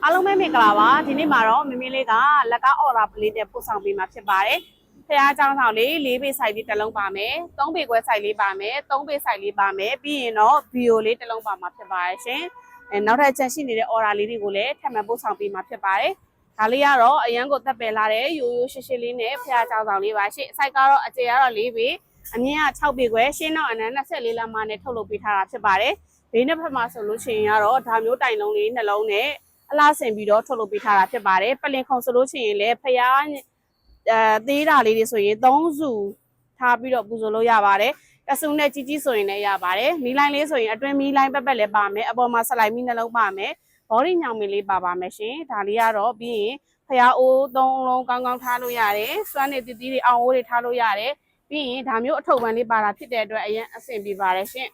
အားလုံးပဲမင်္ဂလာပါဒီနေ့မှာတော့မမင်းလေးကလက်ကအော်ဒါပလေးနဲ့ပို့ဆောင်ပေးမှာဖြစ်ပါတယ်ဖះเจ้าဆောင်လေး၄ပေဆိုင်လေးတစ်လုံးပါမယ်၃ပေခွဲဆိုင်လေးပါမယ်၃ပေဆိုင်လေးပါမယ်ပြီးရင်တော့ဗီယိုလေးတစ်လုံးပါမှာဖြစ်ပါတယ်ရှင်နောက်ထပ်ချက်ရှိနေတဲ့အော်ဒါလေးတွေကိုလည်းထပ်မံပို့ဆောင်ပေးမှာဖြစ်ပါတယ်ဒါလေးကတော့အရန်ကိုတက်ပယ်လာတဲ့ရိုးရိုးရှင်းရှင်းလေးနဲ့ဖះเจ้าဆောင်လေးပါရှင်အစိုက်ကတော့အကျယ်ကတော့၄ပေအမြင့်က6ပေခွဲရှင်းတော့အနံ24လမ်းမနဲ့ထုတ်လုပ်ပေးထားတာဖြစ်ပါတယ်ဘေးနှစ်ဖက်မှာဆိုလို့ရှိရင်ကတော့ဒါမျိုးတိုင်လုံးလေးနှလုံးနဲ့အလားဆင်ပြီးတော့ထုတ်လုပ်ပေးထားတာဖြစ်ပါတယ်ပလင်ခုံဆိုလို့ရှိရင်လည်းဖျားသေးတာလေးတွေဆိုရင်3စုထားပြီးတော့ပူဇော်လို့ရပါတယ်တဆူနဲ့ကြီးကြီးဆိုရင်လည်းရပါတယ်မီးလိုင်းလေးဆိုရင်အတွင်းမီးလိုင်းပက်ပက်လည်းပါမယ်အပေါ်မှာဆက်လိုက်မီးနှလုံးပါမယ်ဘော်ဒီညောင်မီးလေးပါပါမယ်ရှင်ဒါလေးကတော့ပြီးရင်ဖျားအိုး3လုံးကောင်းကောင်းထားလို့ရတယ်စွမ်းနေတီးတီးတွေအောင်အိုးတွေထားလို့ရတယ်ပြီးရင်ဒါမျိုးအထုပ်ပန်းလေးပါတာဖြစ်တဲ့အတွက်အရင်အဆင်ပြေပါတယ်ရှင်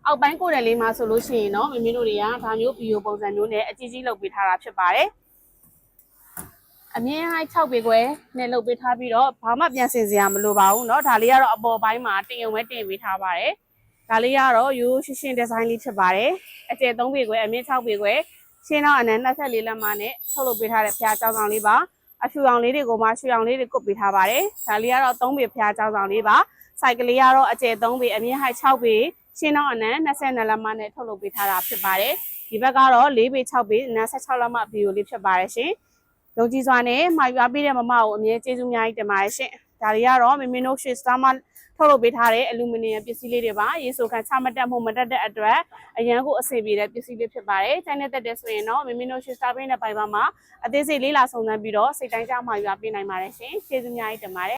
အောက်ပိုင်းကိုယ်တယ်လေးမှာဆိုလို့ရှိရင်တော့မမင်းတို့တွေကဒါမျိုးဗီဒီယိုပုံစံမျိုးနဲ့အကြီးကြီးလုပ်ပေးထားတာဖြစ်ပါတယ်အမြင့်ဟိုက်6ပေခွဲနဲ့လုပ်ပေးထားပြီးတော့ဘာမှပြန်ဆင်စရာမလိုပါဘူးเนาะဒါလေးကတော့အပေါ်ပိုင်းမှာတင်ရုံပဲတင်ပေးထားပါတယ်ဒါလေးကတော့ရိုးရှင်းရှင်းဒီဇိုင်းလေးဖြစ်ပါတယ်အကျယ်3ပေခွဲအမြင့်6ပေခွဲရှင်းတော့အနံ24လက်မနဲ့ထုတ်လုပ်ပေးထားတဲ့ဖျားကြောင်ဆောင်လေးပါအဖြူအောင်လေးတွေကိုမှရွှေအောင်လေးတွေကုတ်ပေးထားပါတယ်ဒါလေးကတော့3ပေဖျားကြောင်ဆောင်လေးပါစိုက်ကလေးကတော့အကျယ်3ပေအမြင့်ဟိုက်6ပေရှင်းတော့အနံ22လက်မနဲ့ထုတ်လုပ်ပေးထားတာဖြစ်ပါတယ်ဒီဘက်ကတော့4ပေ6ပေအနံ16လက်မဗီဒီယိုလေးဖြစ်ပါတယ်ရှင်ယုံကြည်စွာနဲ့မှာယူအားပေးတဲ့မမကိုအမြဲကျေးဇူးများကြီးတင်ပါတယ်ရှင်ဒါတွေကတော့မမင်းတို့ရွှေစတားမထုတ်လုပ်ပေးထားတဲ့အလူမီနီယံပစ္စည်းလေးတွေပါရေဆိုခံချမတက်မှုမတက်တဲ့အတွက်အရန်ကိုအဆင်ပြေတဲ့ပစ္စည်းလေးဖြစ်ပါတယ်။တိုင်းနဲ့တက်တဲ့ဆိုရင်တော့မမင်းတို့ရွှေစတားပေးတဲ့ပိုင်ပါမှာအသေးစိတ်လေးလာစုံစမ်းပြီးတော့စိတ်တိုင်းကြမှာယူအားပေးနိုင်ပါတယ်ရှင်ကျေးဇူးများကြီးတင်ပါတယ်